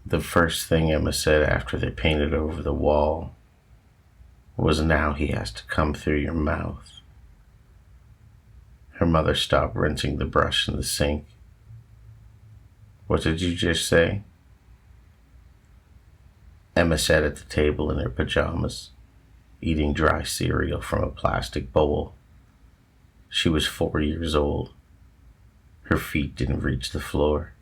The first thing Emma said after they painted over the wall was, "Now he has to come through your mouth." Her mother stopped rinsing the brush in the sink. "What did you just say?" Emma sat at the table in her pajamas, eating dry cereal from a plastic bowl. She was 4 years old. Her feet didn't reach the floor.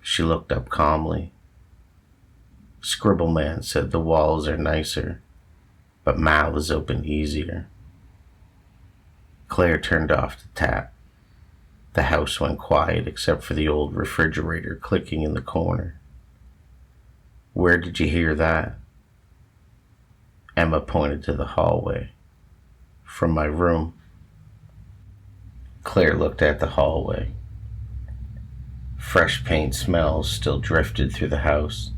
She looked up calmly. "Scribble Man said the walls are nicer, but mouths open easier." Claire turned off the tap. The house went quiet except for the old refrigerator clicking in the corner. "Where did you hear that?" Emma pointed to the hallway. "From my room." Claire looked at the hallway. Fresh paint smells still drifted through the house.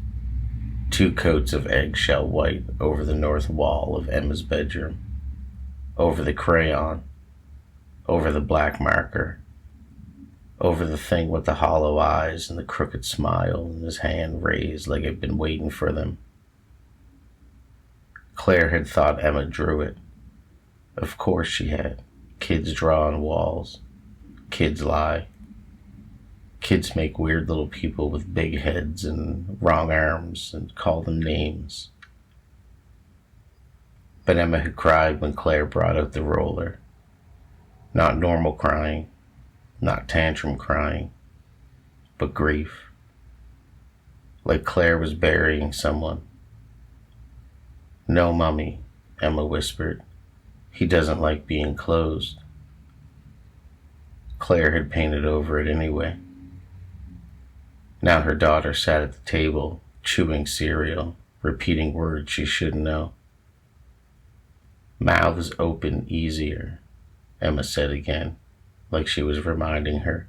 2 coats of eggshell white over the north wall of Emma's bedroom, over the crayon, over the black marker, over the thing with the hollow eyes and the crooked smile and his hand raised like it'd been waiting for them. Claire had thought Emma drew it. Of course she had. Kids draw on walls. Kids lie. Kids make weird little people with big heads and wrong arms and call them names. But Emma had cried when Claire brought out the roller. Not normal crying, not tantrum crying, but grief. Like Claire was burying someone. "No, Mummy," Emma whispered. "He doesn't like being closed." Claire had painted over it anyway. Now her daughter sat at the table, chewing cereal, repeating words she should know. "Mouths open easier," Emma said again, like she was reminding her.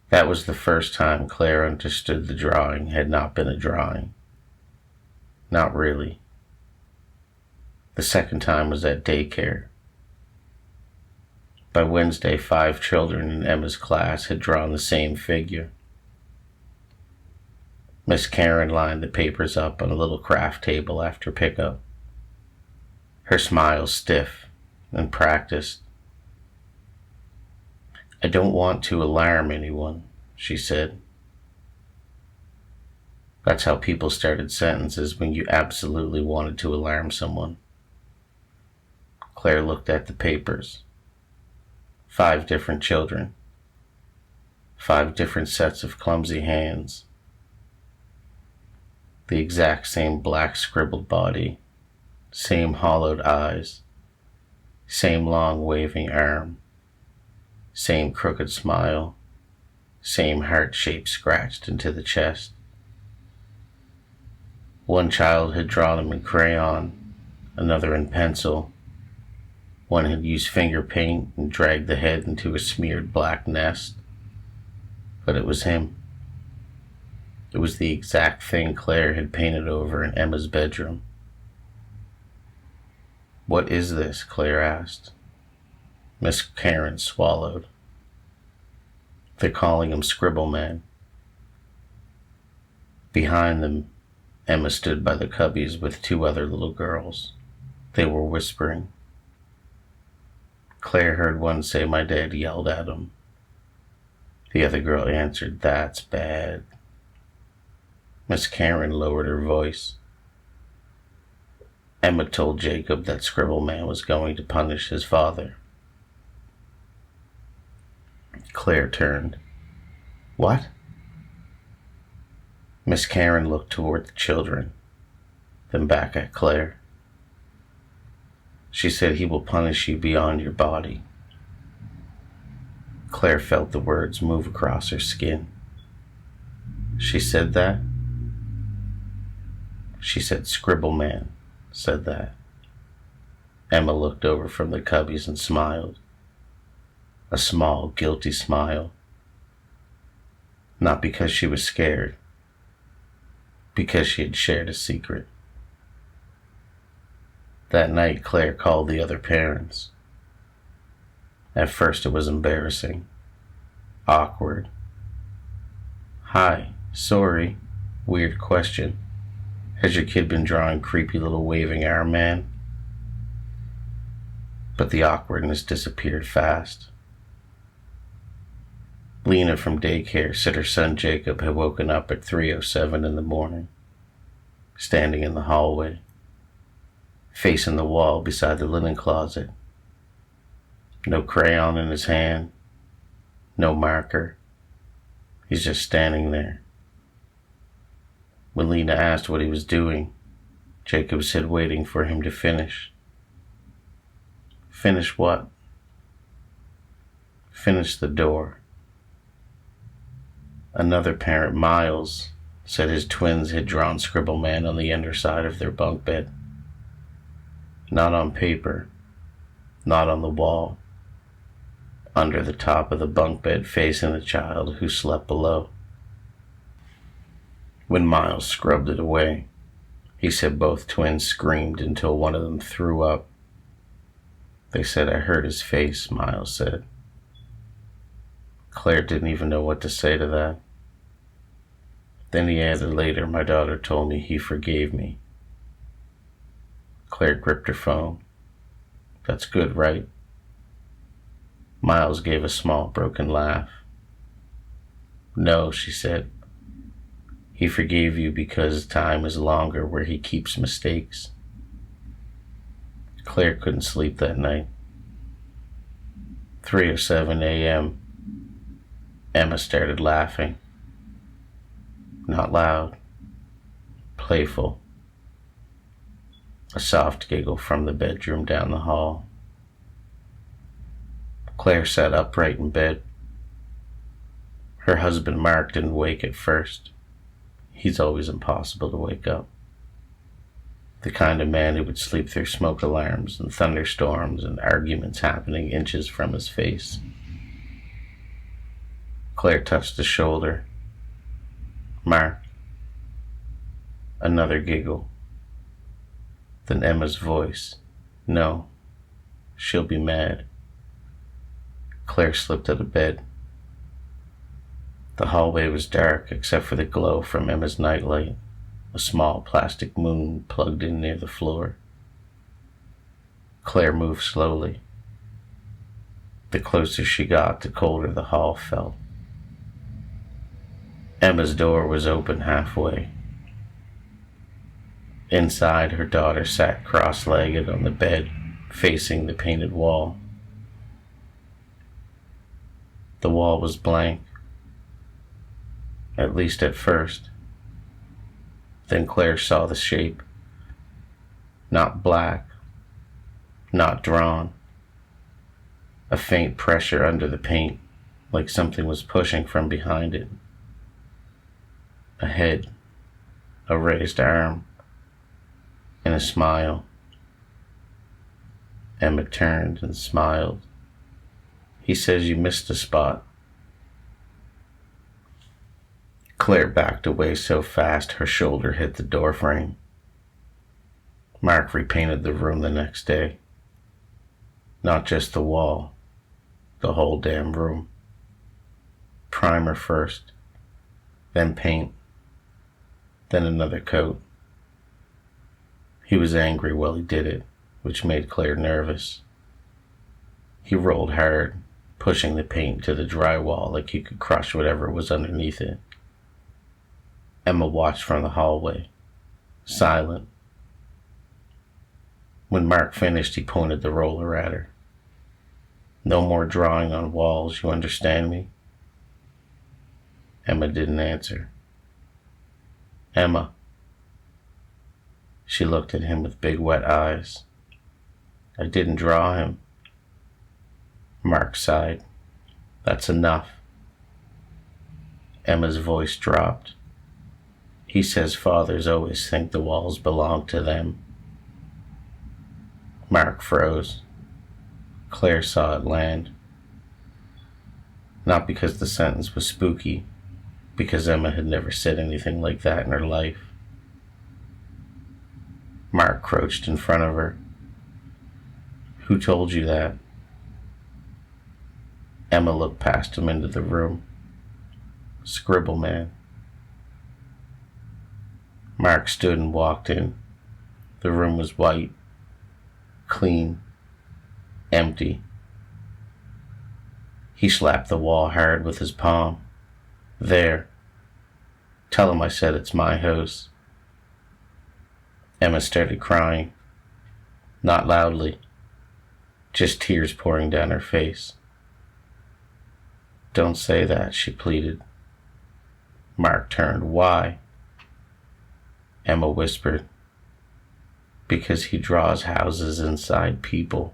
That was the first time Claire understood the drawing had not been a drawing. Not really. The second time was at daycare. By Wednesday, 5 children in Emma's class had drawn the same figure. Miss Karen lined the papers up on a little craft table after pickup. Her smile stiff and practiced. "I don't want to alarm anyone," she said. That's how people started sentences when you absolutely wanted to alarm someone. Claire looked at the papers. 5 different children. 5 different sets of clumsy hands. The exact same black scribbled body. Same hollowed eyes. Same long waving arm. Same crooked smile. Same heart-shape scratched into the chest. One child had drawn him in crayon, another in pencil. One had used finger paint and dragged the head into a smeared black nest. But it was him. It was the exact thing Claire had painted over in Emma's bedroom. "What is this?" Claire asked. Miss Karen swallowed. "They're calling him Scribble Man." Behind them, Emma stood by the cubbies with 2 other little girls. They were whispering. Claire heard one say, "My dad yelled at him." The other girl answered, "That's bad." Miss Karen lowered her voice. Emma told Jacob that Scribble Man was going to punish his father. Claire turned. "What?" Miss Karen looked toward the children, then back at Claire. She said, "He will punish you beyond your body." Claire felt the words move across her skin. "She said that?" "She said Scribble Man said that." Emma looked over from the cubbies and smiled. A small, guilty smile. Not because she was scared, because she had shared a secret. That night, Claire called the other parents. At first it was embarrassing, awkward. Hi, sorry. Weird question. Has your kid been drawing creepy little waving arm man? But the awkwardness disappeared fast. Lena from daycare said her son Jacob had woken up at 3:07 in the morning, standing in the hallway, facing the wall beside the linen closet. No crayon in his hand, no marker. He's just standing there. When Lena asked what he was doing, Jacob said waiting for him to finish. Finish what? Finish the door. Another parent, Miles, said his twins had drawn Scribble Man on the underside of their bunk bed. Not on paper, not on the wall, under the top of the bunk bed facing the child who slept below. When Miles scrubbed it away, he said both twins screamed until one of them threw up. They said I hurt his face, Miles said. Claire didn't even know what to say to that. Then he added later, my daughter told me he forgave me. Claire gripped her phone. That's good, right? Miles gave a small broken laugh. No, she said. He forgave you because time is longer where he keeps mistakes. Claire couldn't sleep that night. 3:07 a.m. Emma started laughing. Not loud, playful. A soft giggle from the bedroom down the hall. Claire sat upright in bed. Her husband Mark didn't wake at first. He's always impossible to wake up. The kind of man who would sleep through smoke alarms and thunderstorms and arguments happening inches from his face. Claire touched his shoulder. Mark. Another giggle. Then Emma's voice. No. She'll be mad. Claire slipped out of bed. The hallway was dark except for the glow from Emma's nightlight, a small plastic moon plugged in near the floor. Claire moved slowly. The closer she got, the colder the hall felt. Emma's door was open halfway. Inside, her daughter sat cross-legged on the bed, facing the painted wall. The wall was blank, at least at first. Then Claire saw the shape. Not black, not drawn. A faint pressure under the paint, like something was pushing from behind it. A head, a raised arm, and a smile. Emma turned and smiled. He says you missed a spot. Claire backed away so fast her shoulder hit the door frame. Mark repainted the room the next day. Not just the wall, the whole damn room. Primer first, then paint, then another coat. He was angry while he did it, which made Claire nervous. He rolled hard, pushing the paint to the drywall like he could crush whatever was underneath it. Emma watched from the hallway, silent. When Mark finished, he pointed the roller at her. No more drawing on walls, you understand me? Emma didn't answer. Emma. She looked at him with big wet eyes. I didn't draw him. Mark sighed. That's enough. Emma's voice dropped. He says fathers always think the walls belong to them. Mark froze. Claire saw it land. Not because the sentence was spooky, because Emma had never said anything like that in her life. Mark crouched in front of her. Who told you that? Emma looked past him into the room. Scribble Man. Mark stood and walked in. The room was white, clean, empty. He slapped the wall hard with his palm. There. Tell him I said it's my house. Emma started crying. Not loudly. Just tears pouring down her face. Don't say that, she pleaded. Mark turned. Why? Emma whispered. Because he draws houses inside people.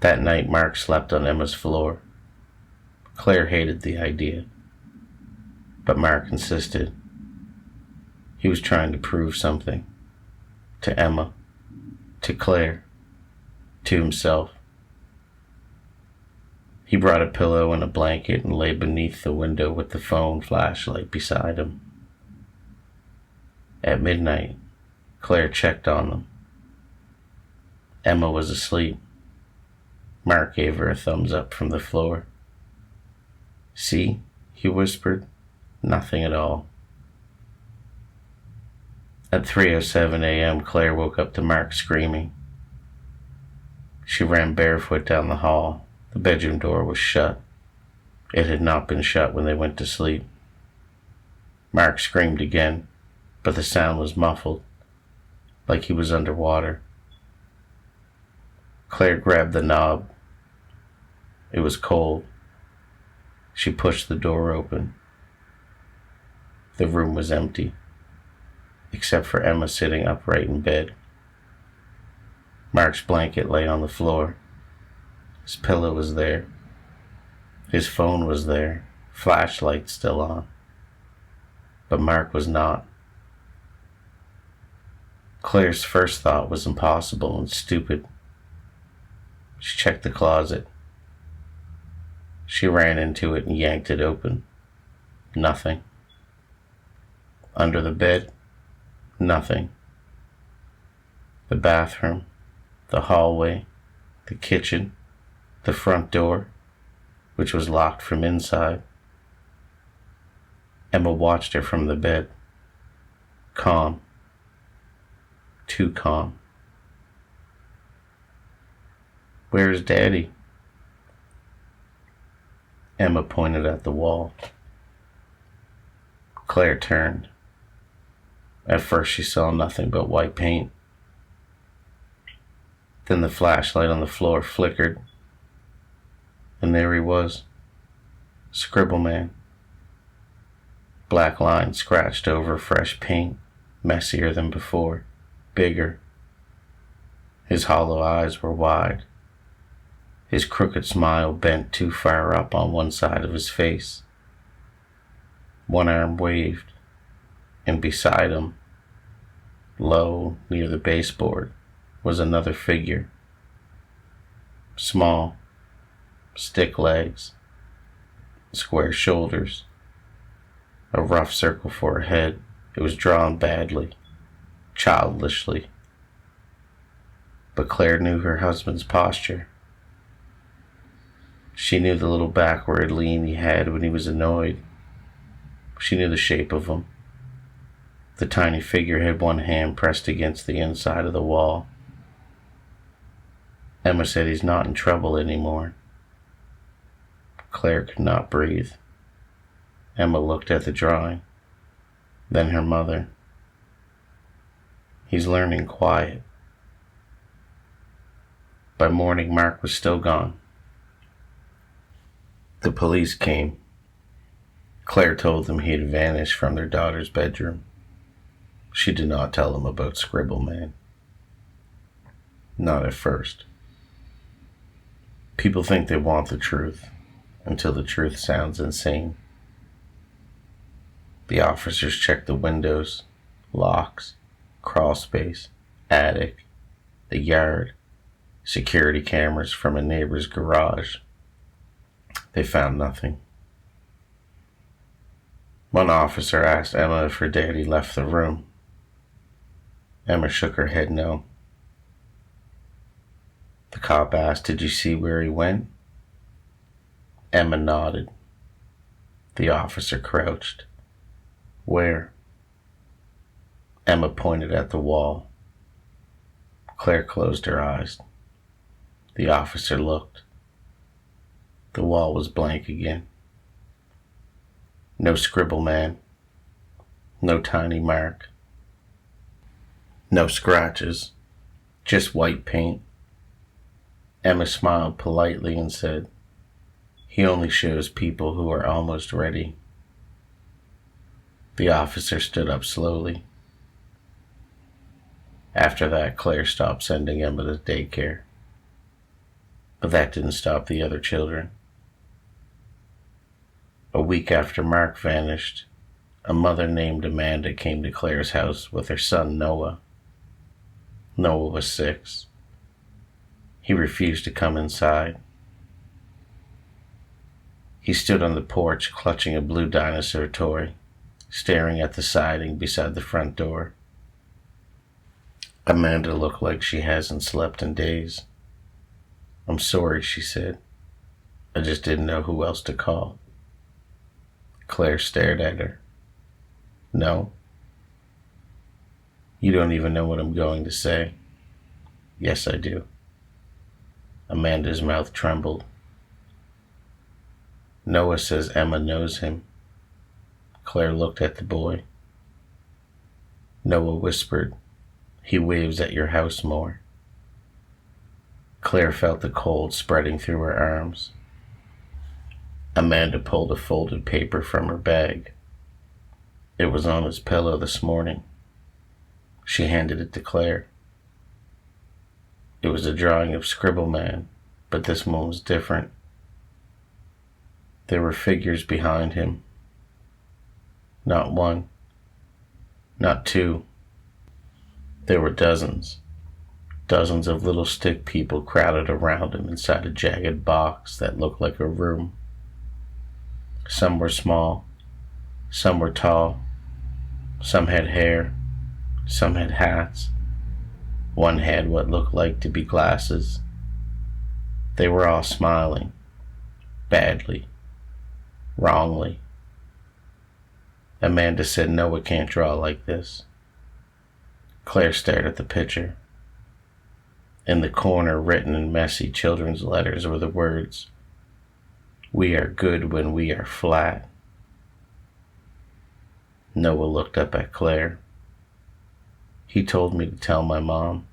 That night, Mark slept on Emma's floor. Claire hated the idea, but Mark insisted. He was trying to prove something. To Emma, to Claire, to himself. He brought a pillow and a blanket and lay beneath the window with the phone flashlight beside him. At midnight, Claire checked on them. Emma was asleep. Mark gave her a thumbs up from the floor. See, he whispered, nothing at all. At 3:07 a.m., Claire woke up to Mark screaming. She ran barefoot down the hall. The bedroom door was shut. It had not been shut when they went to sleep. Mark screamed again, but the sound was muffled, like he was underwater. Claire grabbed the knob. It was cold. She pushed the door open. The room was empty, except for Emma sitting upright in bed. Mark's blanket lay on the floor. His pillow was there. His phone was there, flashlight still on. But Mark was not. Claire's first thought was impossible and stupid. She checked the closet. She ran into it and yanked it open. Nothing. Under the bed, nothing. The bathroom, the hallway, the kitchen, the front door, which was locked from inside. Emma watched her from the bed. Calm. Too calm. Where's Daddy? Emma pointed at the wall. Claire turned. At first she saw nothing but white paint. Then the flashlight on the floor flickered. And there he was. Scribble Man. Black lines scratched over fresh paint, messier than before, bigger. His hollow eyes were wide. His crooked smile bent too far up on one side of his face. One arm waved, and beside him, low near the baseboard, was another figure. Small, stick legs, square shoulders, a rough circle for a head. It was drawn badly, childishly. But Claire knew her husband's posture. She knew the little backward lean he had when he was annoyed. She knew the shape of him. The tiny figure had one hand pressed against the inside of the wall. Emma said he's not in trouble anymore. Claire could not breathe. Emma looked at the drawing, then her mother. He's learning quiet. By morning, Mark was still gone. The police came. Claire told them he had vanished from their daughter's bedroom. She did not tell them about Scribble Man. Not at first. People think they want the truth until the truth sounds insane. The officers checked the windows, locks, crawl space, attic, the yard, security cameras from a neighbor's garage. They found nothing. One officer asked Emma if her daddy left the room. Emma shook her head no. The cop asked, "Did you see where he went?" Emma nodded. The officer crouched. Where? Emma pointed at the wall. Claire closed her eyes. The officer looked. The wall was blank again. No Scribble Man. No tiny mark. No scratches. Just white paint. Emma smiled politely and said, "He only shows people who are almost ready." The officer stood up slowly. After that, Claire stopped sending Emma to daycare. But that didn't stop the other children. A week after Mark vanished, a mother named Amanda came to Claire's house with her son Noah. Noah was 6. He refused to come inside. He stood on the porch clutching a blue dinosaur toy, staring at the siding beside the front door. Amanda looked like she hasn't slept in days. "I'm sorry," she said. "I just didn't know who else to call." Claire stared at her. "No? You don't even know what I'm going to say." "Yes, I do." Amanda's mouth trembled. "Noah says Emma knows him." Claire looked at the boy. Noah whispered, "He waves at your house more." Claire felt the cold spreading through her arms. Amanda pulled a folded paper from her bag. It was on his pillow this morning. She handed it to Claire. It was a drawing of Scribble Man, but this one was different. There were figures behind him. Not one, not two. There were dozens. Dozens of little stick people crowded around him inside a jagged box that looked like a room. Some were small, some were tall, some had hair, some had hats. One had what looked like to be glasses. They were all smiling, badly, wrongly. Amanda said Noah can't draw like this. Claire stared at the picture. In the corner, written in messy children's letters, were the words, "We are good when we are flat." Noah looked up at Claire. "He told me to tell my mom."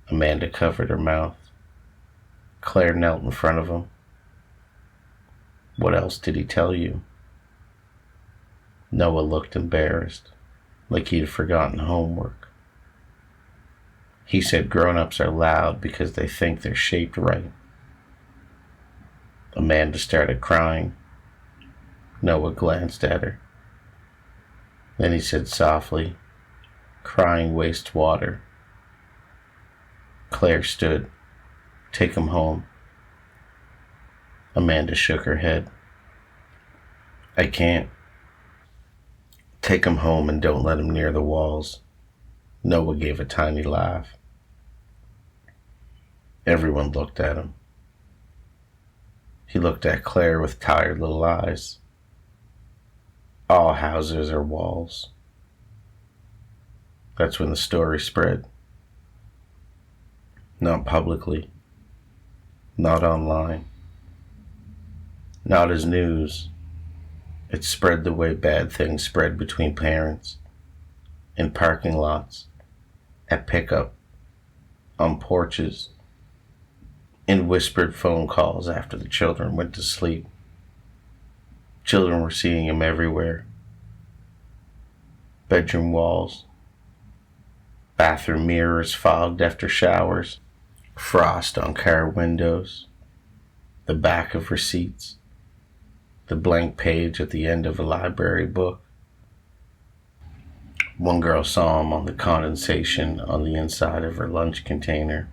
Amanda covered her mouth. Claire knelt in front of him. "What else did he tell you?" Noah looked embarrassed, like he'd forgotten homework. "He said grown-ups are loud because they think they're shaped right." Amanda started crying. Noah glanced at her. Then he said softly, "Crying wastes water." Claire stood. "Take him home." Amanda shook her head. "I can't." "Take him home and don't let him near the walls." Noah gave a tiny laugh. Everyone looked at him. He looked at Claire with tired little eyes. All houses are walls. That's when the story spread. Not publicly. Not online. Not as news. It spread the way bad things spread between parents, in parking lots, at pickup, on porches, in whispered phone calls after the children went to sleep. Children were seeing him everywhere. Bedroom walls, bathroom mirrors fogged after showers, frost on car windows, the back of receipts, the blank page at the end of a library book. One girl saw him on the condensation on the inside of her lunch container.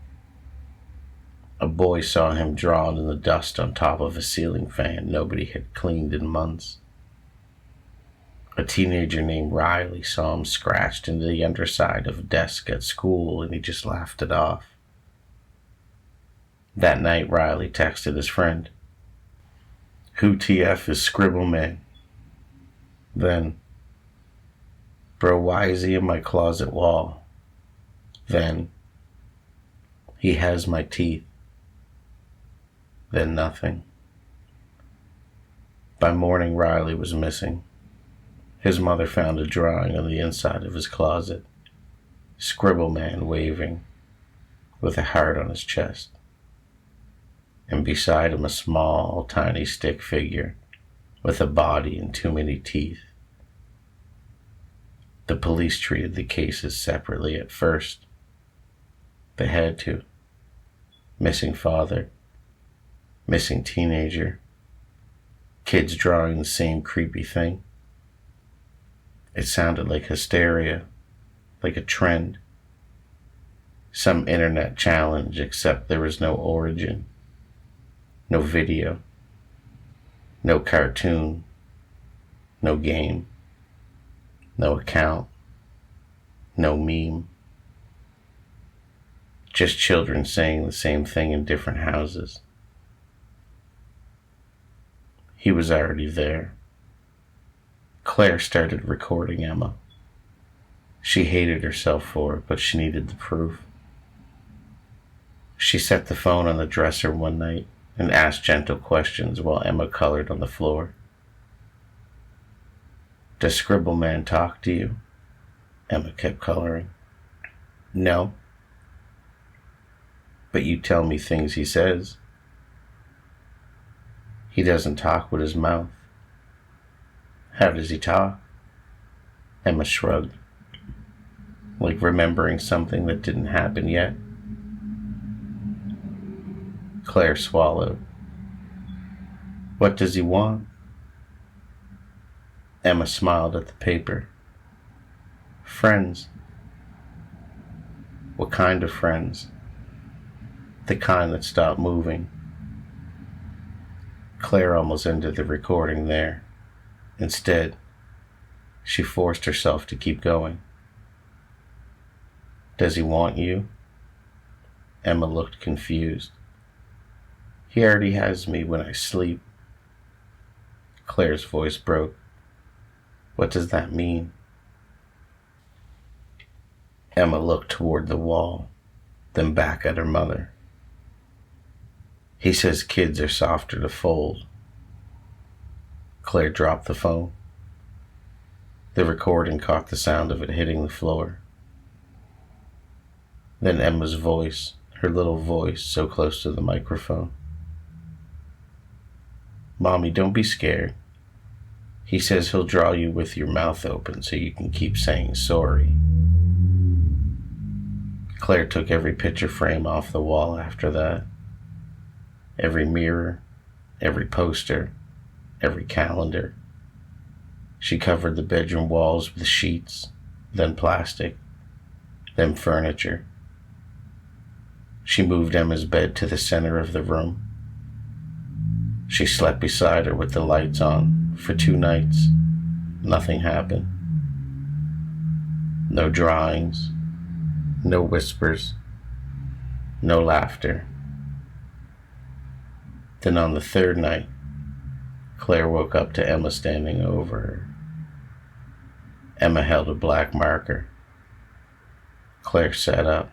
A boy saw him drawn in the dust on top of a ceiling fan nobody had cleaned in months. A teenager named Riley saw him scratched into the underside of a desk at school, and he just laughed it off. That night, Riley texted his friend, "Who TF is Scribble Man?" Then, bro, why is he in my closet wall? Then, he has my teeth. Then nothing. By morning, Riley was missing. His mother found a drawing on the inside of his closet. Scribble Man waving, with a heart on his chest. And beside him a small, tiny stick figure with a body and too many teeth. The police treated the cases separately at first. They had to. Missing father, missing teenager, kids drawing the same creepy thing. It sounded like hysteria, like a trend, some internet challenge, except there was no origin, no video, no cartoon, no game, no account, no meme. Just children saying the same thing in different houses. He was already there. Claire started recording Emma. She hated herself for it, but she needed the proof. She set the phone on the dresser one night and asked gentle questions while Emma colored on the floor. Does Scribble Man talk to you? Emma kept coloring. No. But you tell me things he says. He doesn't talk with his mouth. How does he talk? Emma shrugged, like remembering something that didn't happen yet. Claire swallowed. What does he want? Emma smiled at the paper. Friends. What kind of friends? The kind that stopped moving. Claire almost ended the recording there. Instead, she forced herself to keep going. Does he want you? Emma looked confused. He already has me when I sleep. Claire's voice broke. What does that mean? Emma looked toward the wall, then back at her mother. He says kids are softer to fold. Claire dropped the phone. The recording caught the sound of it hitting the floor. Then Emma's voice, her little voice so close to the microphone. Mommy, don't be scared. He says he'll draw you with your mouth open so you can keep saying sorry. Claire took every picture frame off the wall after that. Every mirror, every poster, every calendar. She covered the bedroom walls with sheets, then plastic, then furniture. She moved Emma's bed to the center of the room. She slept beside her with the lights on for 2 nights. Nothing happened. No drawings, no whispers, no laughter. Then on the 3rd night, Claire woke up to Emma standing over her. Emma held a black marker. Claire sat up.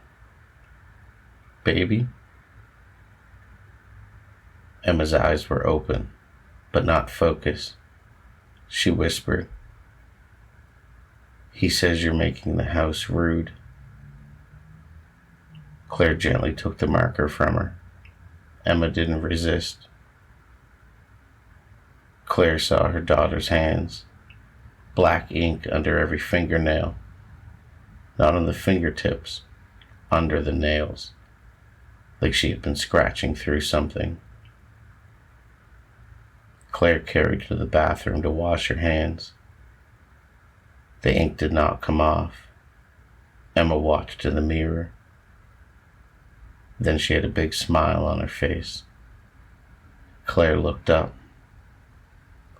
Baby? Emma's eyes were open, but not focused. She whispered, He says you're making the house rude. Claire gently took the marker from her. Emma didn't resist. Claire saw her daughter's hands, black ink under every fingernail, not on the fingertips, under the nails, like she had been scratching through something. Claire carried to the bathroom to wash her hands. The ink did not come off. Emma watched in the mirror. Then she had a big smile on her face. Claire looked up.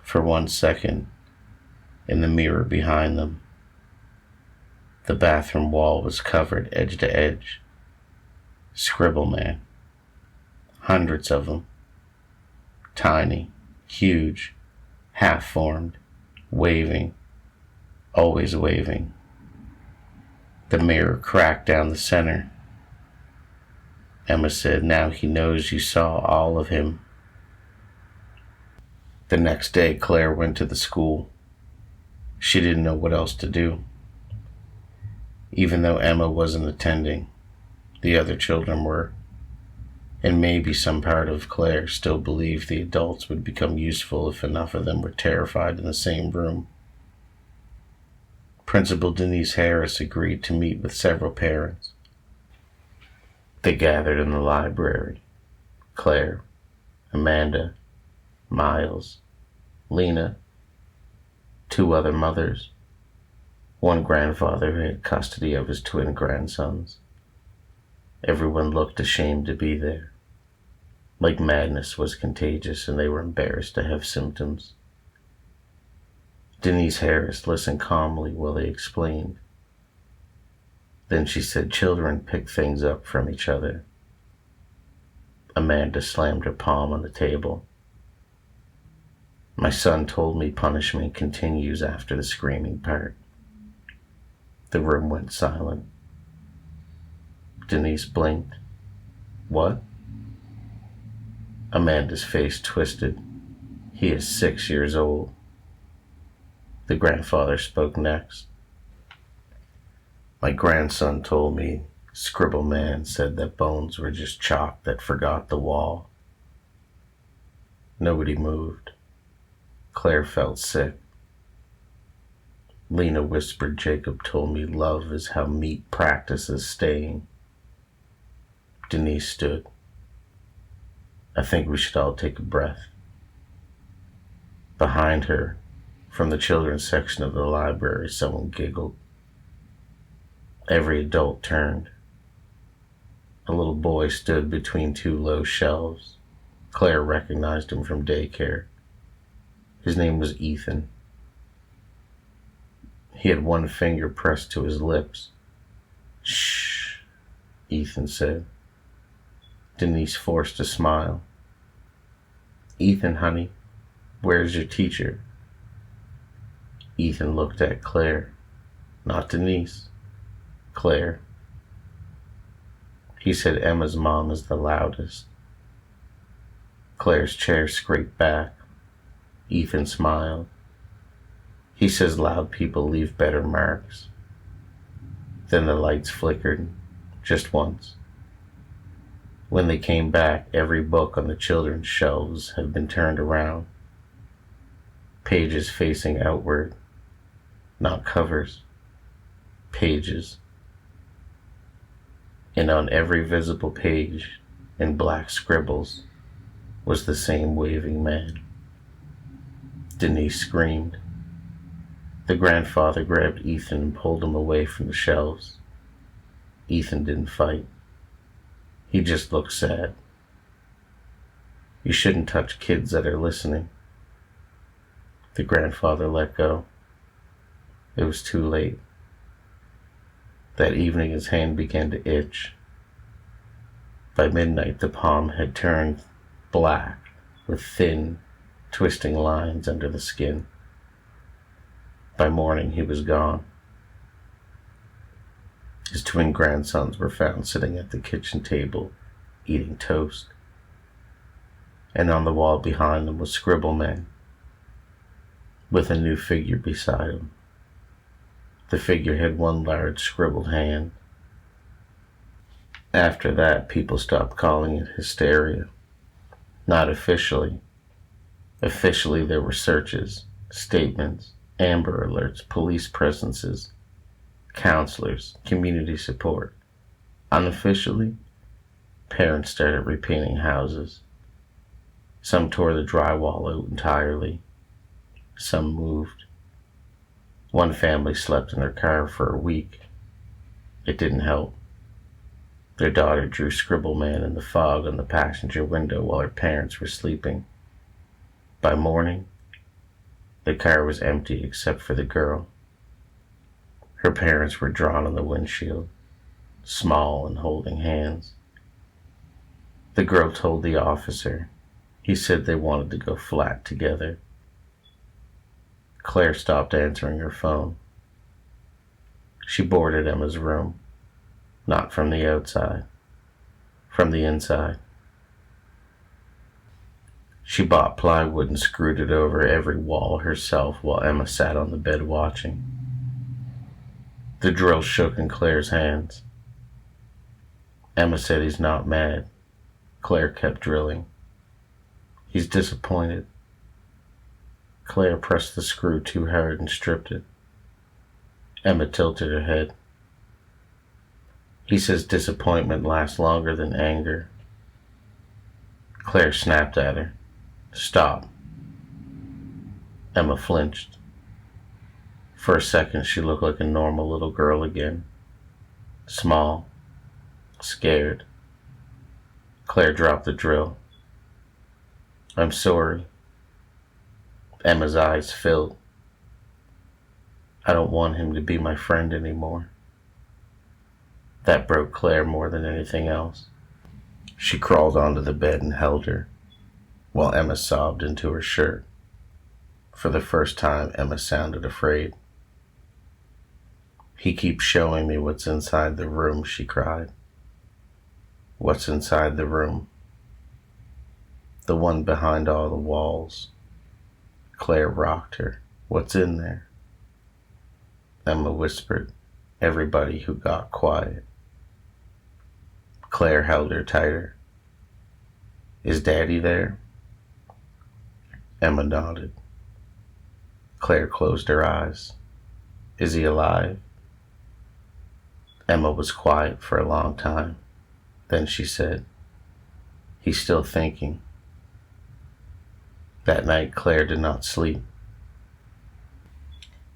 For 1 second, in the mirror behind them, the bathroom wall was covered edge to edge. Scribble Man. Hundreds of them. Tiny, huge, half-formed, waving, always waving. The mirror cracked down the center. Emma said, "Now he knows you saw all of him." The next day, Claire went to the school. She didn't know what else to do. Even though Emma wasn't attending, the other children were. And maybe some part of Claire still believed the adults would become useful if enough of them were terrified in the same room. Principal Denise Harris agreed to meet with several parents. They gathered in the library. Claire, Amanda, Miles, Lena, 2 other mothers, 1 grandfather who had custody of his twin grandsons. Everyone looked ashamed to be there, like madness was contagious and they were embarrassed to have symptoms. Denise Harris listened calmly while they explained. Then she said children pick things up from each other. Amanda slammed her palm on the table. "My son told me punishment continues after the screaming part." The room went silent. Denise blinked. "What?" Amanda's face twisted. "He is 6 years old." The grandfather spoke next. "My grandson told me Scribble Man said that bones were just chalk that forgot the wall." Nobody moved. Claire felt sick. Lena whispered, "Jacob told me love is how meat practices staying." Denise stood. "I think we should all take a breath." Behind her, from the children's section of the library, someone giggled. Every adult turned. A little boy stood between 2 low shelves. Claire recognized him from daycare. His name was Ethan. He had 1 finger pressed to his lips. "Shh," Ethan said. Denise forced a smile. "Ethan, honey, where's your teacher?" Ethan looked at Claire. Not Denise. Claire. He said Emma's mom is the loudest. Claire's chair scraped back. Ethan smiled. He says loud people leave better marks. Then the lights flickered, just once. When they came back, every book on the children's shelves had been turned around. Pages facing outward, not covers. Pages. And on every visible page, in black scribbles, was the same waving man. Denise screamed. The grandfather grabbed Ethan and pulled him away from the shelves. Ethan didn't fight. He just looked sad. You shouldn't touch kids that are listening. The grandfather let go. It was too late. That evening his hand began to itch. By midnight the palm had turned black with thin, twisting lines under the skin. By morning he was gone. His twin grandsons were found sitting at the kitchen table, eating toast. And on the wall behind them was Scribble Man, with a new figure beside him. The figure had 1 large scribbled hand. After that, people stopped calling it hysteria. Not officially. Officially, there were searches, statements, Amber Alerts, police presences, counselors, community support. Unofficially, parents started repainting houses. Some tore the drywall out entirely. Some moved. One family slept in their car for a week. It didn't help. Their daughter drew Scribble Man in the fog on the passenger window while her parents were sleeping. By morning, the car was empty except for the girl. Her parents were drawn on the windshield, small and holding hands. The girl told the officer. He said they wanted to go flat together. Claire stopped answering her phone. She boarded Emma's room, not from the outside, from the inside. She bought plywood and screwed it over every wall herself while Emma sat on the bed watching. The drill shook in Claire's hands. Emma said he's not mad. Claire kept drilling. He's disappointed. Claire pressed the screw too hard and stripped it. Emma tilted her head. He says disappointment lasts longer than anger. Claire snapped at her. Stop. Emma flinched. For a second, she looked like a normal little girl again. Small. Scared. Claire dropped the drill. I'm sorry. Emma's eyes filled. I don't want him to be my friend anymore. That broke Claire more than anything else. She crawled onto the bed and held her, while Emma sobbed into her shirt. For the first time, Emma sounded afraid. He keeps showing me what's inside the room, she cried. What's inside the room? The one behind all the walls. Claire rocked her. What's in there? Emma whispered, everybody who got quiet. Claire held her tighter. Is Daddy there? Emma nodded. Claire closed her eyes. Is he alive? Emma was quiet for a long time. Then she said, he's still thinking. That night, Claire did not sleep.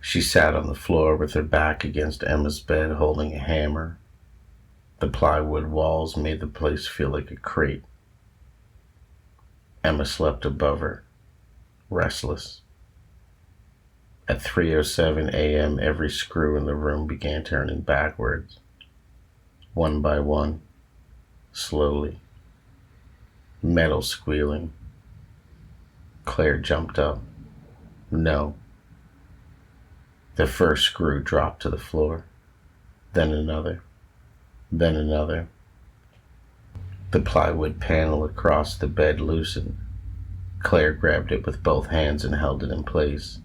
She sat on the floor with her back against Emma's bed, holding a hammer. The plywood walls made the place feel like a crate. Emma slept above her, restless. At 3:07 a.m., every screw in the room began turning backwards, one by one, slowly. Metal squealing. Claire jumped up. No. The first screw dropped to the floor, then another, then another. The plywood panel across the bed loosened. Claire grabbed it with both hands and held it in place.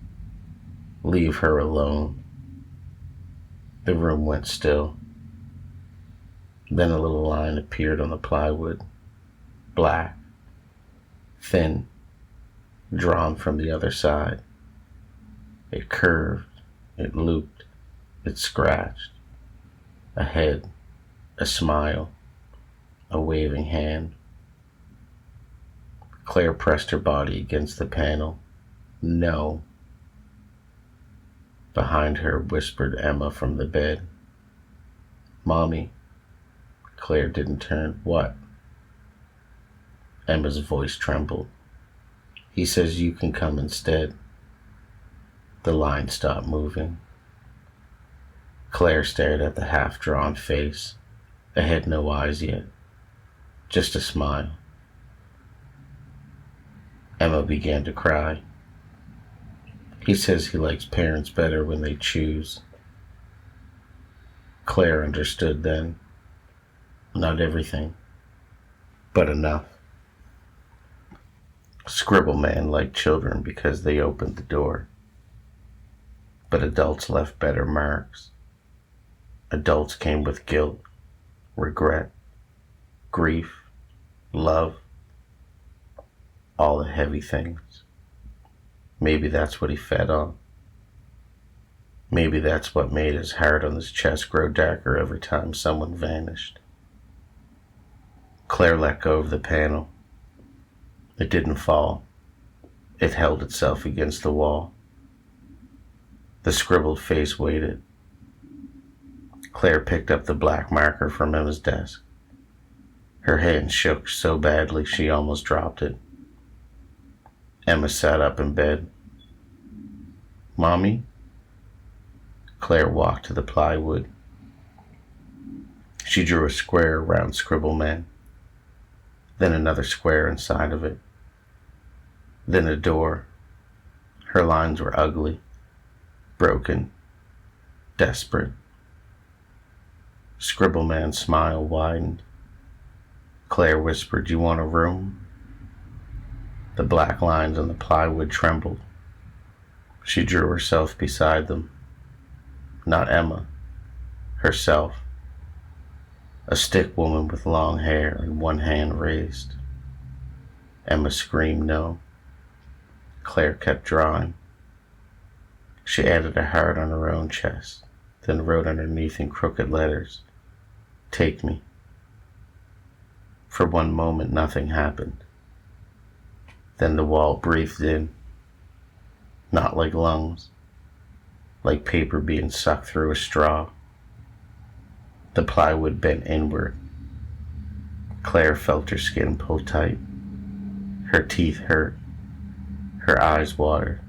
Leave her alone. The room went still. Then a little line appeared on the plywood, black, thin, drawn from the other side. It curved, it looped, it scratched. A head, a smile, a waving hand. Claire pressed her body against the panel. No. Behind her whispered Emma from the bed. Mommy. Claire didn't turn. What? Emma's voice trembled. He says you can come instead. The line stopped moving. Claire stared at the half-drawn face. It had no eyes yet. Just a smile. Emma began to cry. He says he likes parents better when they choose. Claire understood then. Not everything, but enough. Scribble Man liked children because they opened the door. But adults left better marks. Adults came with guilt, regret, grief, love, all the heavy things. Maybe that's what he fed on. Maybe that's what made his heart on his chest grow darker every time someone vanished. Claire let go of the panel. It didn't fall. It held itself against the wall. The scribbled face waited. Claire picked up the black marker from Emma's desk. Her hand shook so badly she almost dropped it. Emma sat up in bed. Mommy? Claire walked to the plywood. She drew a square around Scribble Man, then another square inside of it, then a door. Her lines were ugly, broken, desperate. Scribble Man's smile widened. Claire whispered, "You want a room?" The black lines on the plywood trembled. She drew herself beside them. Not Emma, herself. A stick woman with long hair and one hand raised. Emma screamed no. Claire kept drawing. She added a heart on her own chest, then wrote underneath in crooked letters, "Take me." For one moment nothing happened. Then the wall breathed in, not like lungs, like paper being sucked through a straw. The plywood bent inward. Claire felt her skin pull tight. Her teeth hurt. Her eyes watered.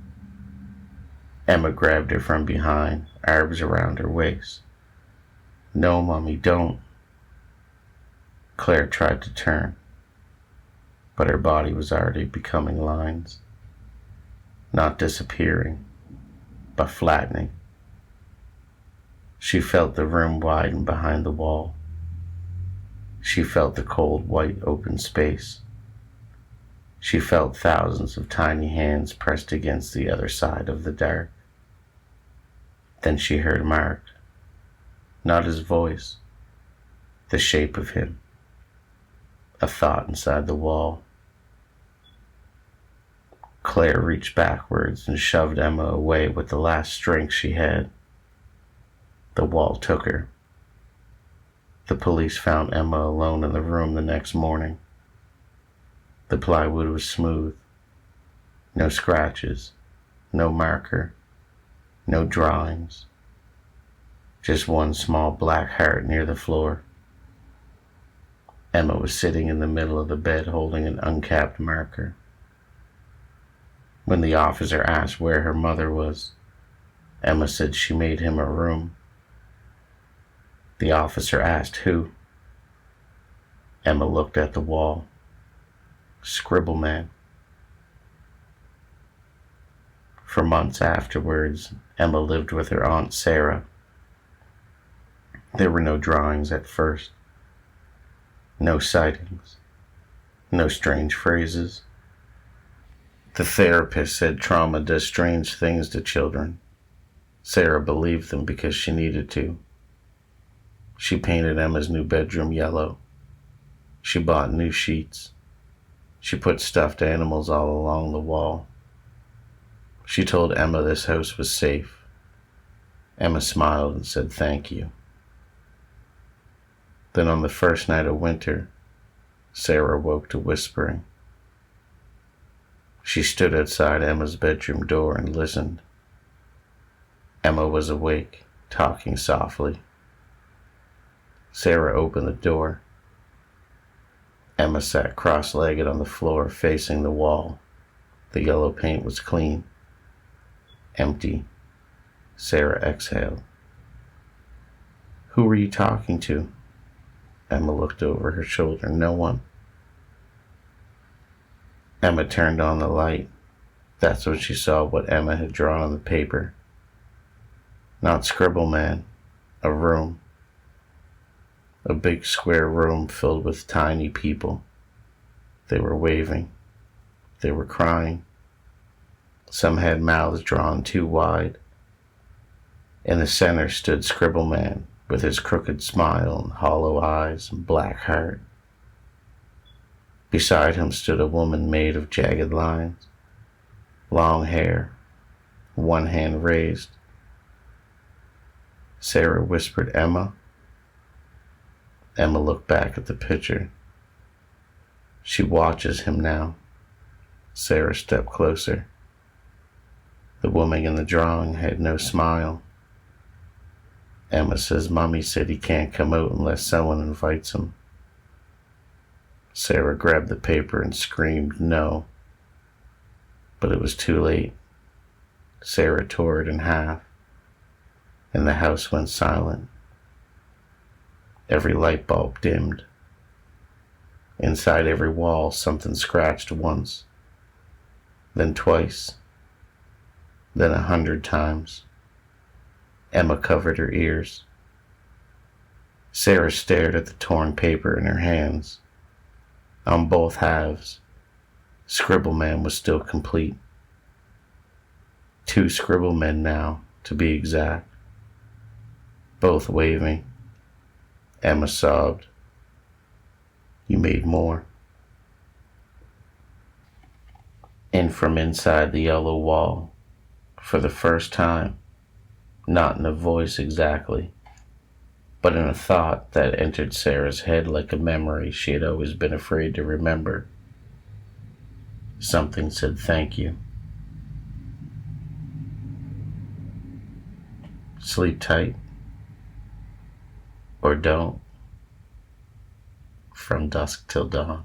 Emma grabbed her from behind, arms around her waist. "No, Mommy, don't." Claire tried to turn, but her body was already becoming lines, not disappearing, but flattening. She felt the room widen behind the wall. She felt the cold, white, open space. She felt thousands of tiny hands pressed against the other side of the dark. Then she heard Mark, not his voice, the shape of him, a thought inside the wall. Claire reached backwards and shoved Emma away with the last strength she had. The wall took her. The police found Emma alone in the room the next morning. The plywood was smooth. No scratches, no marker, no drawings. Just one small black heart near the floor. Emma was sitting in the middle of the bed holding an uncapped marker. When the officer asked where her mother was, Emma said she made him a room. The officer asked who. Emma looked at the wall. Scribble Man. For months afterwards, Emma lived with her Aunt Sarah. There were no drawings at first, no sightings, no strange phrases. The therapist said trauma does strange things to children. Sarah believed them because she needed to. She painted Emma's new bedroom yellow. She bought new sheets. She put stuffed animals all along the wall. She told Emma this house was safe. Emma smiled and said thank you. Then on the first night of winter, Sarah woke to whispering. She stood outside Emma's bedroom door and listened. Emma was awake, talking softly. Sarah opened the door. Emma sat cross-legged on the floor facing the wall. The yellow paint was clean. Empty. Sarah exhaled. "Who were you talking to?" Emma looked over her shoulder. "No one." Emma turned on the light. That's when she saw what Emma had drawn on the paper. Not Scribble Man, a room. A big square room filled with tiny people. They were waving. They were crying. Some had mouths drawn too wide. In the center stood Scribble Man with his crooked smile and hollow eyes and black heart. Beside him stood a woman made of jagged lines, long hair, one hand raised. Sarah whispered, "Emma." Emma looked back at the picture. She watches him now. Sarah stepped closer. The woman in the drawing had no smile. Emma says, "Mommy said he can't come out unless someone invites him." Sarah grabbed the paper and screamed, "No." But it was too late. Sarah tore it in half, and the house went silent. Every light bulb dimmed. Inside every wall, something scratched once, then twice, then 100 times. Emma covered her ears. Sarah stared at the torn paper in her hands. On both halves, Scribble Man was still complete. 2 Scribble Men now, to be exact. Both waving. Emma sobbed. You made more. And from inside the yellow wall, for the first time, not in a voice exactly, but in a thought that entered Sarah's head like a memory she had always been afraid to remember, something said thank you. Sleep tight, or don't, from dusk till dawn.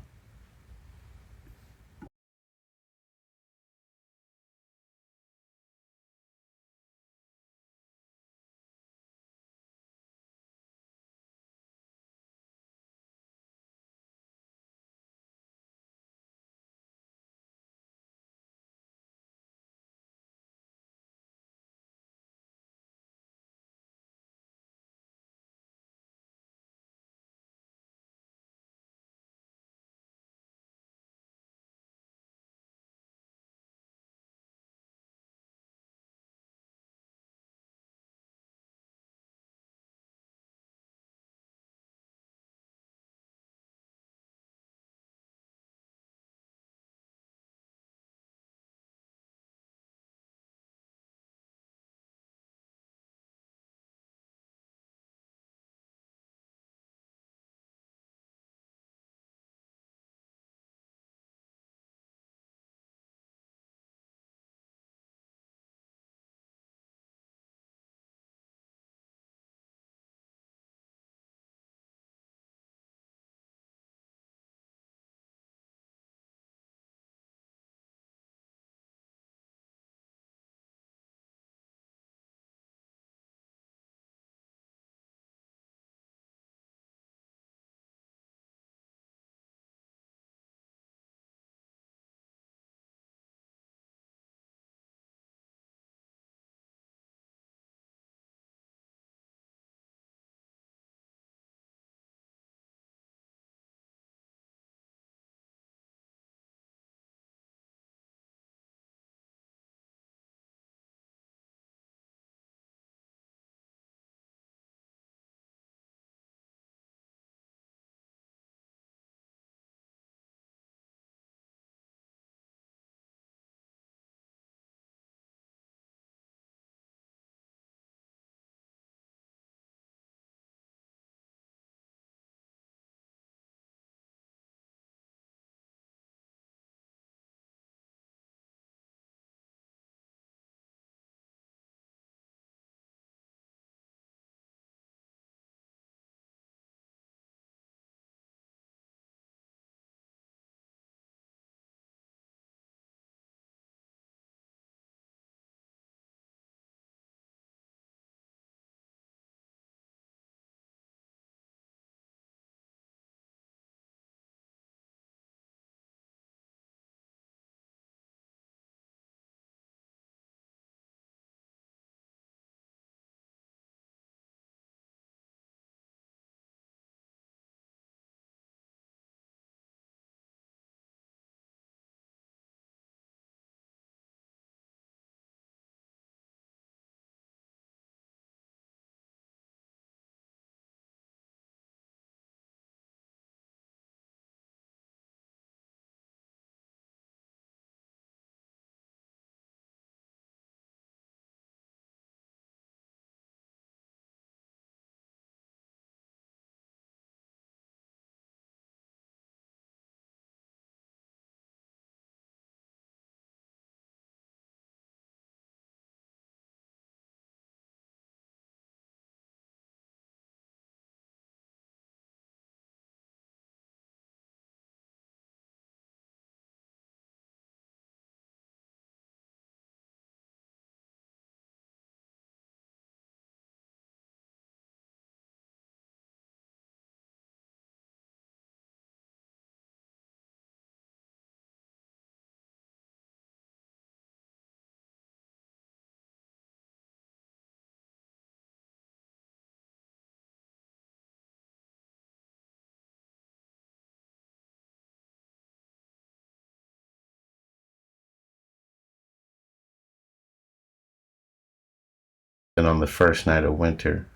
And on the first night of winter,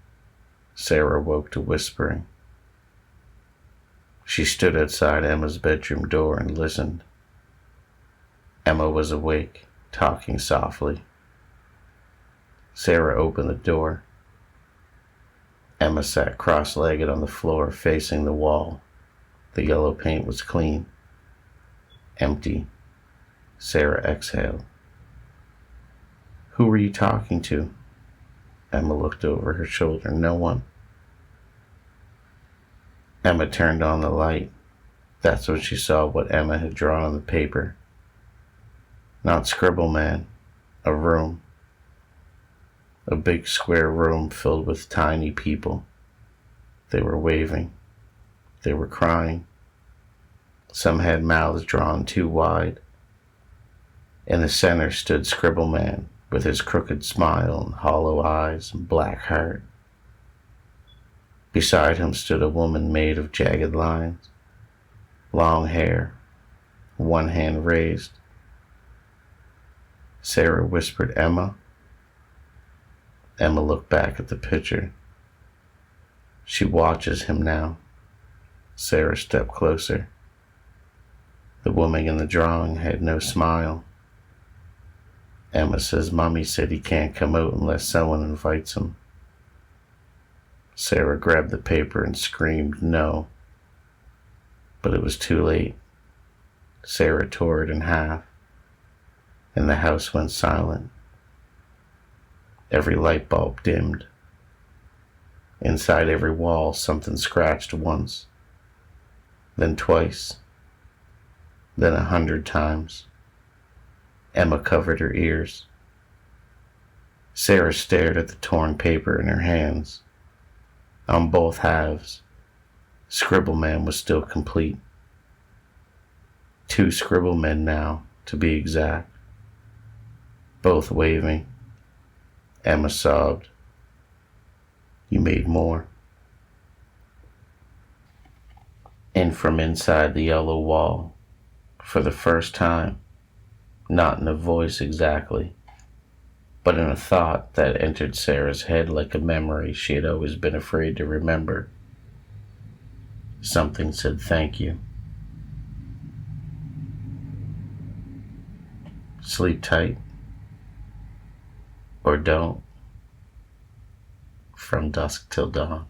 Sarah woke to whispering. She stood outside Emma's bedroom door and listened. Emma was awake, talking softly. Sarah opened the door. Emma sat cross-legged on the floor facing the wall. The yellow paint was clean. Empty. Sarah exhaled. "Who were you talking to?" Emma looked over her shoulder. "No one." Emma turned on the light. That's when she saw what Emma had drawn on the paper. Not Scribble Man. A room. A big square room filled with tiny people. They were waving. They were crying. Some had mouths drawn too wide. In the center stood Scribble Man with his crooked smile and hollow eyes and black heart. Beside him stood a woman made of jagged lines, long hair, one hand raised. Sarah whispered, "Emma." Emma looked back at the picture. She watches him now. Sarah stepped closer. The woman in the drawing had no smile. Emma says, "Mommy said he can't come out unless someone invites him." Sarah grabbed the paper and screamed, "No." But it was too late. Sarah tore it in half, and the house went silent. Every light bulb dimmed. Inside every wall, something scratched once, then twice, then 100 times. Emma covered her ears. Sarah stared at the torn paper in her hands. On both halves, Scribble Man was still complete. 2 Scribble Men now, to be exact, both waving. Emma sobbed. "You made more." And from inside the yellow wall, for the first time, not in a voice exactly, but in a thought that entered Sarah's head like a memory she had always been afraid to remember, something said, "Thank you." Sleep tight. Or don't. From Dusk Till Dawn.